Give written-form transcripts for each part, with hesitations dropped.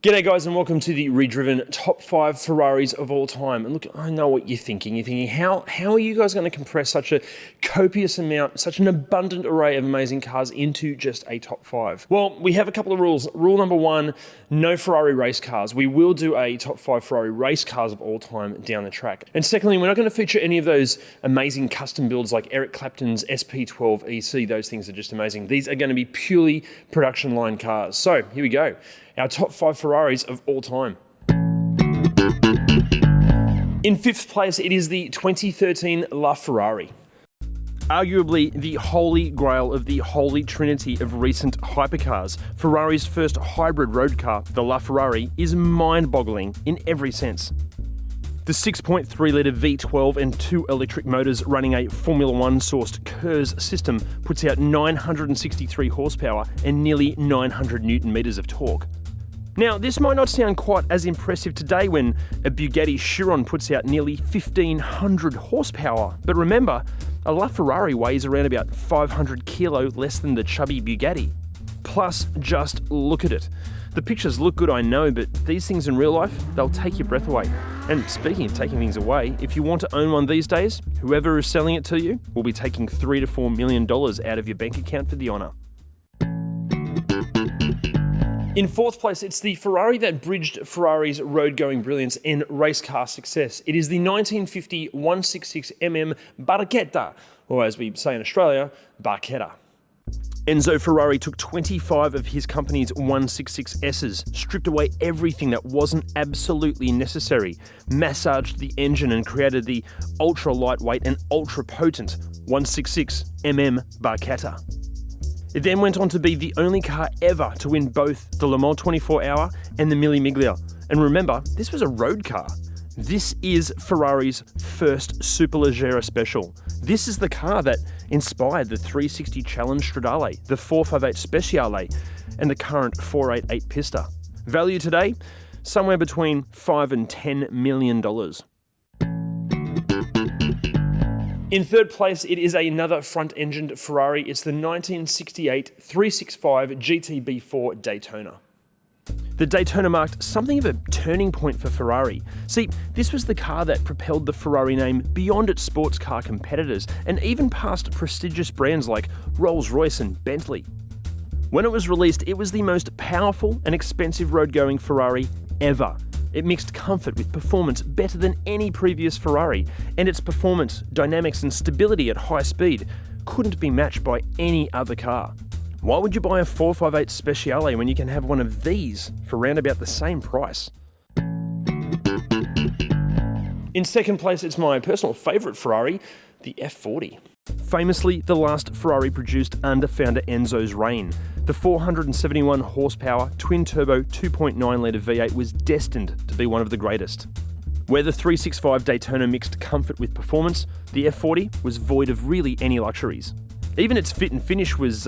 G'day guys and welcome to the ReDriven top 5 Ferraris of all time. And look, I know what you're thinking. You're thinking, how are you guys going to compress such a copious amount, such an abundant array of amazing cars into just a top 5? Well, we have a couple of rules. Rule number 1, no Ferrari race cars. We will do a top 5 Ferrari race cars of all time down the track. And secondly, we're not going to feature any of those amazing custom builds like Eric Clapton's SP12 EC. Those things are just amazing. These are going to be purely production line cars. So here we go. Our top 5 Ferraris of all time. In 5th place, it is the 2013 LaFerrari. Arguably the holy grail of the holy trinity of recent hypercars, Ferrari's first hybrid road car, the LaFerrari, is mind-boggling in every sense. The 6.3-litre V12 and 2 electric motors running a Formula 1-sourced KERS system puts out 963 horsepower and nearly 900 Newton-meters of torque. Now, this might not sound quite as impressive today when a Bugatti Chiron puts out nearly 1,500 horsepower, but remember, a LaFerrari weighs around about 500 kilo less than the chubby Bugatti. Plus, just look at it. The pictures look good, I know, but these things in real life, they'll take your breath away. And speaking of taking things away, if you want to own one these days, whoever is selling it to you will be taking $3 to $4 million out of your bank account for the honour. In 4th place, it's the Ferrari that bridged Ferrari's road-going brilliance and race car success. It is the 1950 166mm Barracuda, or as we say in Australia, Barchetta. Enzo Ferrari took 25 of his company's 166Ss, stripped away everything that wasn't absolutely necessary, massaged the engine and created the ultra-lightweight and ultra-potent 166mm Barchetta. It then went on to be the only car ever to win both the Le Mans 24-hour and the Mille Miglia. And remember, this was a road car. This is Ferrari's first Superleggera special. This is the car that inspired the 360 Challenge Stradale, the 458 Speciale, and the current 488 Pista. Value today, somewhere between $5 and $10 million. In 3rd place, it is another front-engined Ferrari. It's the 1968 365 GTB4 Daytona. The Daytona marked something of a turning point for Ferrari. See, this was the car that propelled the Ferrari name beyond its sports car competitors and even past prestigious brands like Rolls-Royce and Bentley. When it was released, it was the most powerful and expensive road-going Ferrari ever. It mixed comfort with performance better than any previous Ferrari, and its performance, dynamics and stability at high speed couldn't be matched by any other car. Why would you buy a 458 Speciale when you can have one of these for around about the same price? In 2nd place, it's my personal favourite Ferrari, the F40. Famously, the last Ferrari produced under founder Enzo's reign. The 471 horsepower, twin-turbo 2.9-litre V8 was destined to be one of the greatest. Where the 365 Daytona mixed comfort with performance, the F40 was void of really any luxuries. Even its fit and finish was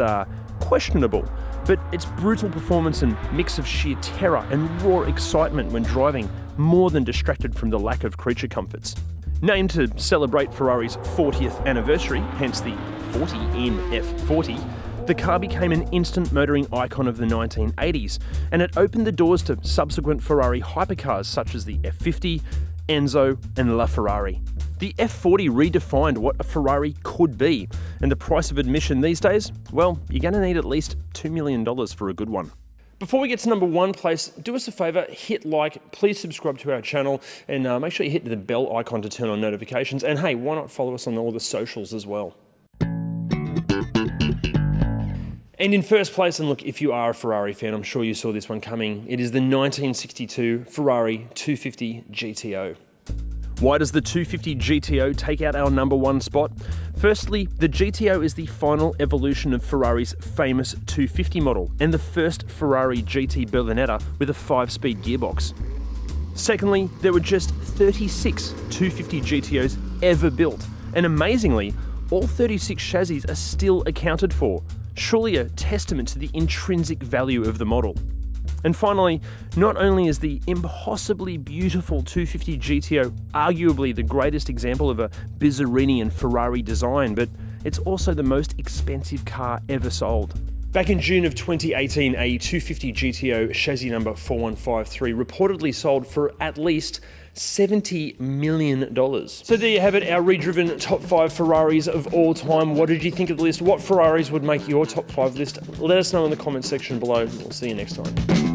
questionable, but its brutal performance and mix of sheer terror and raw excitement when driving more than distracted from the lack of creature comforts. Named to celebrate Ferrari's 40th anniversary, hence the 40 in F40, the car became an instant motoring icon of the 1980s, and it opened the doors to subsequent Ferrari hypercars such as the F50, Enzo, and LaFerrari. The F40 redefined what a Ferrari could be, and the price of admission these days, well, you're going to need at least $2 million for a good one. Before we get to number 1 place, do us a favour, hit like, please subscribe to our channel, and make sure you hit the bell icon to turn on notifications. And hey, why not follow us on all the socials as well? And in 1st place, and look, if you are a Ferrari fan, I'm sure you saw this one coming, it is the 1962 Ferrari 250 GTO. Why does the 250 GTO take out our number 1 spot? Firstly, the GTO is the final evolution of Ferrari's famous 250 model and the first Ferrari GT Berlinetta with a 5-speed gearbox. Secondly, there were just 36 250 GTOs ever built, and amazingly, all 36 chassis are still accounted for. Surely a testament to the intrinsic value of the model. And finally, not only is the impossibly beautiful 250 GTO arguably the greatest example of a Bizzarrini and Ferrari design, but it's also the most expensive car ever sold. Back in June of 2018, a 250 GTO chassis number 4153 reportedly sold for at least $70 million. So there you have it, our ReDriven top 5 Ferraris of all time. What did you think of the list? What Ferraris would make your top 5 list? Let us know in the comments section below. We'll see you next time.